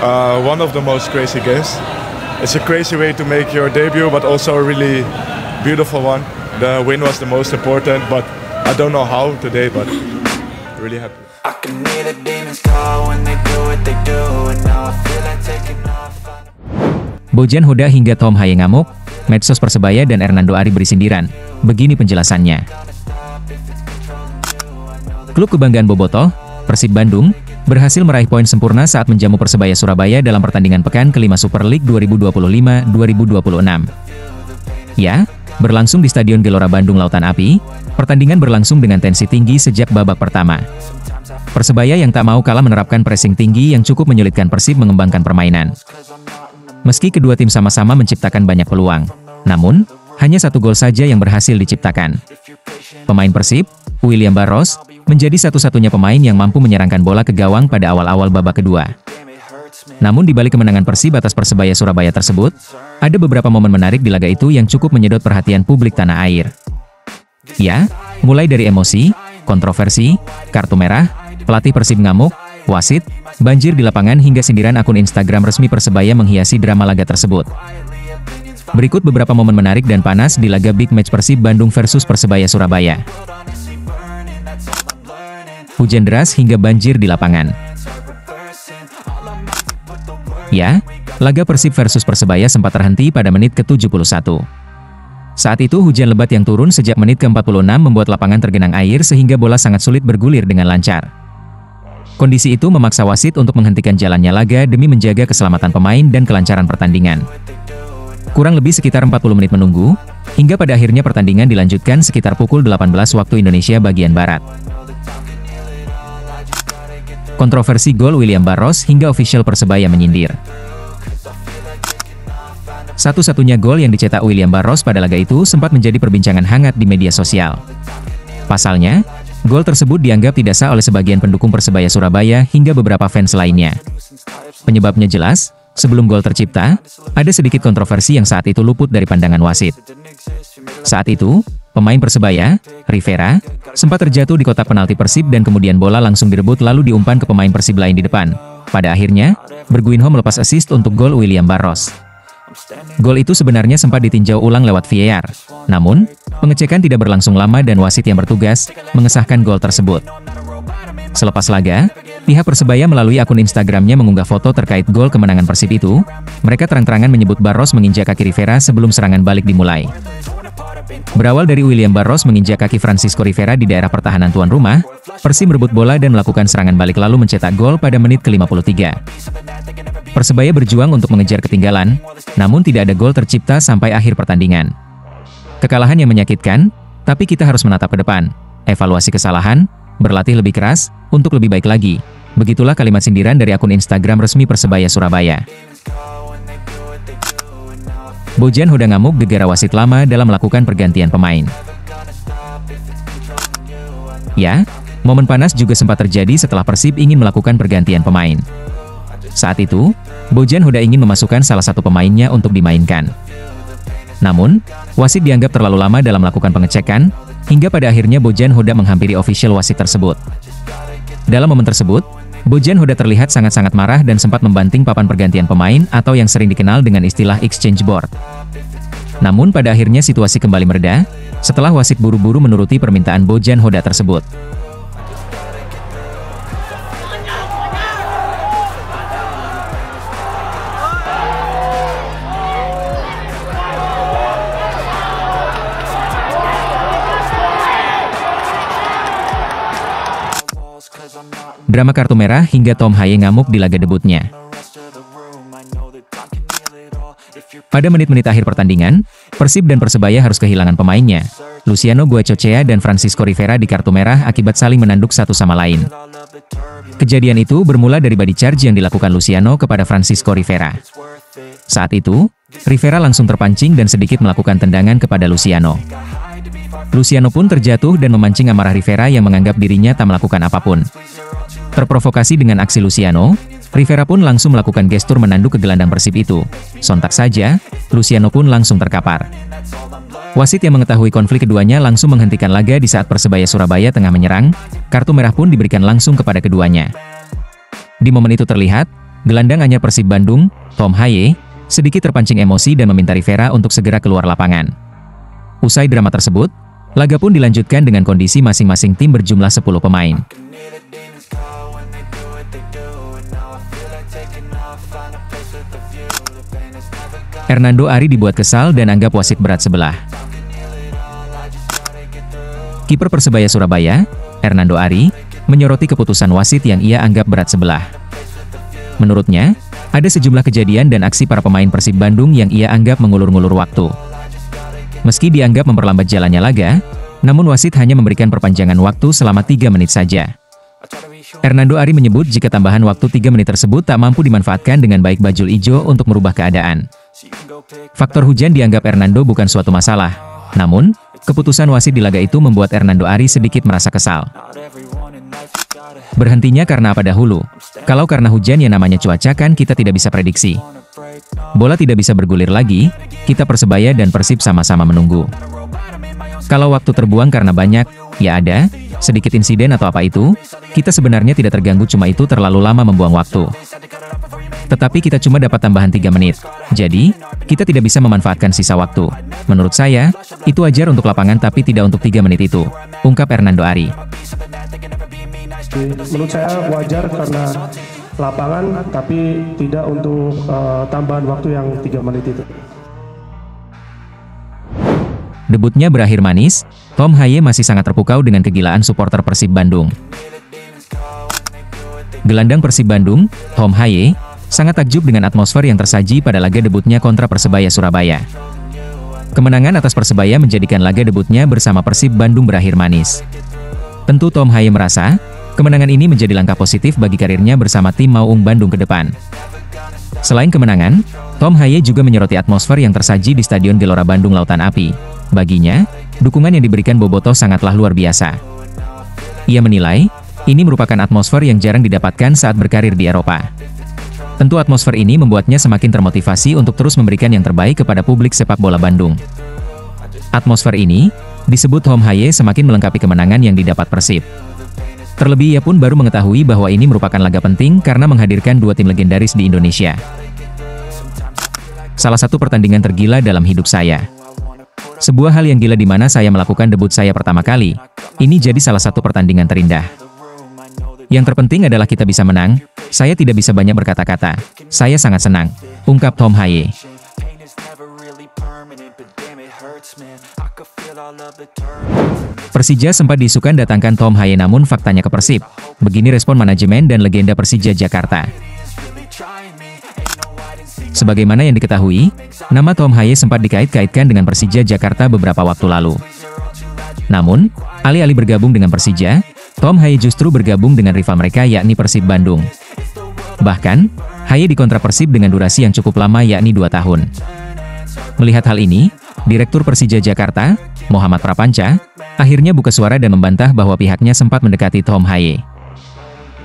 One of the most crazy games. It's a crazy way to make your debut, but also a really beautiful one. The win was the most important, but I don't know how today, but really happy. I can hear the demons call when they do what they do, and now I feel like taking off. Bojan Hoda hingga Tom Haye ngamuk, medsos Persebaya dan Hernando Ari beri sindiran. Begini penjelasannya. Klub kebanggaan Bobotoh, Persib Bandung, berhasil meraih poin sempurna saat menjamu Persebaya Surabaya dalam pertandingan pekan kelima Super League 2025-2026. Ya, berlangsung di Stadion Gelora Bandung Lautan Api, pertandingan berlangsung dengan tensi tinggi sejak babak pertama. Persebaya yang tak mau kalah menerapkan pressing tinggi yang cukup menyulitkan Persib mengembangkan permainan. Meski kedua tim sama-sama menciptakan banyak peluang, namun, hanya satu gol saja yang berhasil diciptakan. Pemain Persib, William Barros, menjadi satu-satunya pemain yang mampu menyerangkan bola ke gawang pada awal-awal babak kedua. Namun di balik kemenangan Persib atas Persebaya Surabaya tersebut, ada beberapa momen menarik di laga itu yang cukup menyedot perhatian publik tanah air. Ya, mulai dari emosi, kontroversi, kartu merah, pelatih Persib ngamuk, wasit, banjir di lapangan hingga sindiran akun Instagram resmi Persebaya menghiasi drama laga tersebut. Berikut beberapa momen menarik dan panas di laga big match Persib Bandung versus Persebaya Surabaya. Hujan deras hingga banjir di lapangan. Ya, laga Persib versus Persebaya sempat terhenti pada menit ke-71. Saat itu hujan lebat yang turun sejak menit ke-46 membuat lapangan tergenang air sehingga bola sangat sulit bergulir dengan lancar. Kondisi itu memaksa wasit untuk menghentikan jalannya laga demi menjaga keselamatan pemain dan kelancaran pertandingan. Kurang lebih sekitar 40 menit menunggu, hingga pada akhirnya pertandingan dilanjutkan sekitar pukul 18 waktu Indonesia bagian Barat. Kontroversi gol William Barros hingga official Persebaya menyindir. Satu-satunya gol yang dicetak William Barros pada laga itu sempat menjadi perbincangan hangat di media sosial. Pasalnya, gol tersebut dianggap tidak sah oleh sebagian pendukung Persebaya Surabaya hingga beberapa fans lainnya. Penyebabnya jelas, sebelum gol tercipta, ada sedikit kontroversi yang saat itu luput dari pandangan wasit. Saat itu, pemain Persebaya, Rivera, sempat terjatuh di kotak penalti Persib dan kemudian bola langsung direbut lalu diumpan ke pemain Persib lain di depan. Pada akhirnya, Berguinho melepas assist untuk gol William Barros. Gol itu sebenarnya sempat ditinjau ulang lewat VAR. Namun, pengecekan tidak berlangsung lama dan wasit yang bertugas mengesahkan gol tersebut. Selepas laga, pihak Persebaya melalui akun Instagramnya mengunggah foto terkait gol kemenangan Persib itu. Mereka terang-terangan menyebut Barros menginjak kaki Rivera sebelum serangan balik dimulai. Berawal dari William Barros menginjak kaki Francisco Rivera di daerah pertahanan tuan rumah, Persib merebut bola dan melakukan serangan balik lalu mencetak gol pada menit ke-53. Persebaya berjuang untuk mengejar ketinggalan, namun tidak ada gol tercipta sampai akhir pertandingan. Kekalahan yang menyakitkan, tapi kita harus menatap ke depan, evaluasi kesalahan, berlatih lebih keras, untuk lebih baik lagi. Begitulah kalimat sindiran dari akun Instagram resmi Persebaya Surabaya. Bojan Hoda ngamuk gegara wasit lama dalam melakukan pergantian pemain. Ya, momen panas juga sempat terjadi setelah Persib ingin melakukan pergantian pemain. Saat itu, Bojan Hoda ingin memasukkan salah satu pemainnya untuk dimainkan. Namun, wasit dianggap terlalu lama dalam melakukan pengecekan, hingga pada akhirnya Bojan Hoda menghampiri official wasit tersebut. Dalam momen tersebut, Bojan Hoda terlihat sangat-sangat marah dan sempat membanting papan pergantian pemain atau yang sering dikenal dengan istilah exchange board. Namun pada akhirnya situasi kembali mereda, setelah wasit buru-buru menuruti permintaan Bojan Hoda tersebut. Drama kartu merah hingga Tom Haye ngamuk di laga debutnya. Pada menit-menit akhir pertandingan, Persib dan Persebaya harus kehilangan pemainnya. Luciano Guachochea dan Francisco Rivera di kartu merah akibat saling menanduk satu sama lain. Kejadian itu bermula dari body charge yang dilakukan Luciano kepada Francisco Rivera. Saat itu, Rivera langsung terpancing dan sedikit melakukan tendangan kepada Luciano. Luciano pun terjatuh dan memancing amarah Rivera yang menganggap dirinya tak melakukan apapun. Terprovokasi dengan aksi Luciano, Rivera pun langsung melakukan gestur menanduk ke gelandang Persib itu. Sontak saja, Luciano pun langsung terkapar. Wasit yang mengetahui konflik keduanya langsung menghentikan laga di saat Persebaya Surabaya tengah menyerang, kartu merah pun diberikan langsung kepada keduanya. Di momen itu terlihat, gelandang anyar Persib Bandung, Tom Haye, sedikit terpancing emosi dan meminta Rivera untuk segera keluar lapangan. Usai drama tersebut, laga pun dilanjutkan dengan kondisi masing-masing tim berjumlah 10 pemain. Hernando Ari dibuat kesal dan anggap wasit berat sebelah. Kiper Persebaya Surabaya, Hernando Ari, menyoroti keputusan wasit yang ia anggap berat sebelah. Menurutnya, ada sejumlah kejadian dan aksi para pemain Persib Bandung yang ia anggap mengulur-ngulur waktu. Meski dianggap memperlambat jalannya laga, namun wasit hanya memberikan perpanjangan waktu selama 3 menit saja. Hernando Ari menyebut jika tambahan waktu 3 menit tersebut tak mampu dimanfaatkan dengan baik bajul ijo untuk merubah keadaan. Faktor hujan dianggap Hernando bukan suatu masalah. Namun, keputusan wasit di laga itu membuat Hernando Ari sedikit merasa kesal. Berhentinya karena apa dahulu? Kalau karena hujan yang namanya cuaca kan kita tidak bisa prediksi. Bola tidak bisa bergulir lagi, kita Persebaya dan Persib sama-sama menunggu. Kalau waktu terbuang karena banyak, ya ada, sedikit insiden atau apa itu, kita sebenarnya tidak terganggu cuma itu terlalu lama membuang waktu. Tetapi kita cuma dapat tambahan 3 menit, jadi, kita tidak bisa memanfaatkan sisa waktu. Menurut saya, itu wajar untuk lapangan tapi tidak untuk 3 menit itu, ungkap Hernando Ari. Menurut saya wajar karena lapangan, tapi tidak untuk tambahan waktu yang 3 menit itu. Debutnya berakhir manis, Tom Haye masih sangat terpukau dengan kegilaan supporter Persib Bandung. Gelandang Persib Bandung, Tom Haye, sangat takjub dengan atmosfer yang tersaji pada laga debutnya kontra Persebaya Surabaya. Kemenangan atas Persebaya menjadikan laga debutnya bersama Persib Bandung berakhir manis. Tentu Tom Haye merasa, kemenangan ini menjadi langkah positif bagi karirnya bersama tim Maung Bandung ke depan. Selain kemenangan, Tom Haye juga menyoroti atmosfer yang tersaji di Stadion Gelora Bandung Lautan Api. Baginya, dukungan yang diberikan Bobotoh sangatlah luar biasa. Ia menilai, ini merupakan atmosfer yang jarang didapatkan saat berkarir di Eropa. Tentu atmosfer ini membuatnya semakin termotivasi untuk terus memberikan yang terbaik kepada publik sepak bola Bandung. Atmosfer ini, disebut Tom Haye semakin melengkapi kemenangan yang didapat Persib. Terlebih ia pun baru mengetahui bahwa ini merupakan laga penting karena menghadirkan 2 tim legendaris di Indonesia. Salah satu pertandingan tergila dalam hidup saya. Sebuah hal yang gila di mana saya melakukan debut saya pertama kali. Ini jadi salah satu pertandingan terindah. Yang terpenting adalah kita bisa menang. Saya tidak bisa banyak berkata-kata. Saya sangat senang, ungkap Tom Haye. Persija sempat diisukan datangkan Tom Haye namun faktanya ke Persib. Begini respon manajemen dan legenda Persija Jakarta. Sebagaimana yang diketahui, nama Tom Haye sempat dikait-kaitkan dengan Persija Jakarta beberapa waktu lalu. Namun, alih-alih bergabung dengan Persija, Tom Haye justru bergabung dengan rival mereka yakni Persib Bandung. Bahkan, Haye dikontrak Persib dengan durasi yang cukup lama yakni 2 tahun. Melihat hal ini, Direktur Persija Jakarta, Muhammad Prapanca, akhirnya buka suara dan membantah bahwa pihaknya sempat mendekati Tom Haye.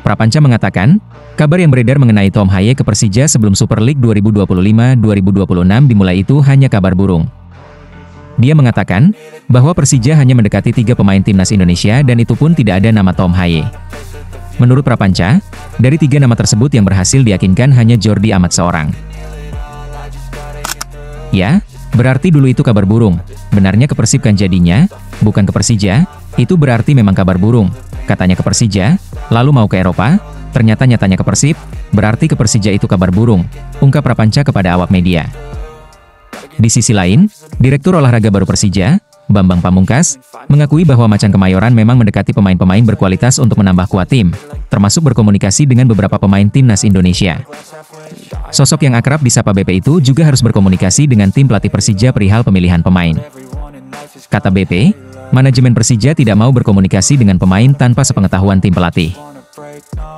Prapanca mengatakan, kabar yang beredar mengenai Tom Haye ke Persija sebelum Super League 2025-2026 dimulai itu hanya kabar burung. Dia mengatakan, bahwa Persija hanya mendekati 3 pemain timnas Indonesia dan itu pun tidak ada nama Tom Haye. Menurut Prapanca, dari 3 nama tersebut yang berhasil diyakinkan hanya Jordi Amat seorang. Ya, berarti dulu itu kabar burung. Benarnya ke Persib kan jadinya, bukan ke Persija, itu berarti memang kabar burung. Katanya ke Persija, lalu mau ke Eropa, ternyata nyatanya ke Persib, berarti ke Persija itu kabar burung, ungkap Prapanca kepada awak media. Di sisi lain, Direktur Olahraga baru Persija, Bambang Pamungkas, mengakui bahwa Macan Kemayoran memang mendekati pemain-pemain berkualitas untuk menambah kuat tim, termasuk berkomunikasi dengan beberapa pemain timnas Indonesia. Sosok yang akrab disapa BP itu juga harus berkomunikasi dengan tim pelatih Persija perihal pemilihan pemain. Kata BP, manajemen Persija tidak mau berkomunikasi dengan pemain tanpa sepengetahuan tim pelatih.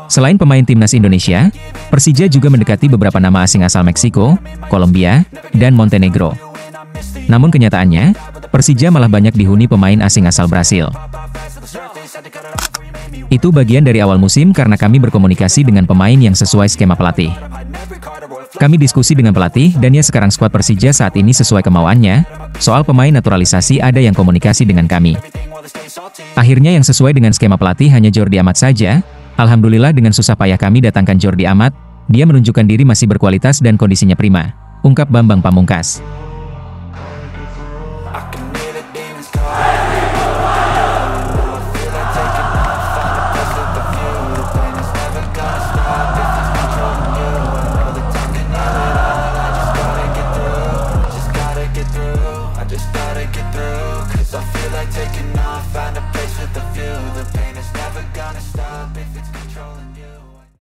Selain pemain timnas Indonesia, Persija juga mendekati beberapa nama asing asal Meksiko, Kolombia, dan Montenegro. Namun kenyataannya, Persija malah banyak dihuni pemain asing asal Brasil. Itu bagian dari awal musim karena kami berkomunikasi dengan pemain yang sesuai skema pelatih. Kami diskusi dengan pelatih dan ya sekarang skuad Persija saat ini sesuai kemauannya. Soal pemain naturalisasi ada yang komunikasi dengan kami. Akhirnya yang sesuai dengan skema pelatih hanya Jordi Amat saja. Alhamdulillah dengan susah payah kami datangkan Jordi Amat. Dia menunjukkan diri masih berkualitas dan kondisinya prima, ungkap Bambang Pamungkas. I just gotta get through, 'cause I feel like taking off, find a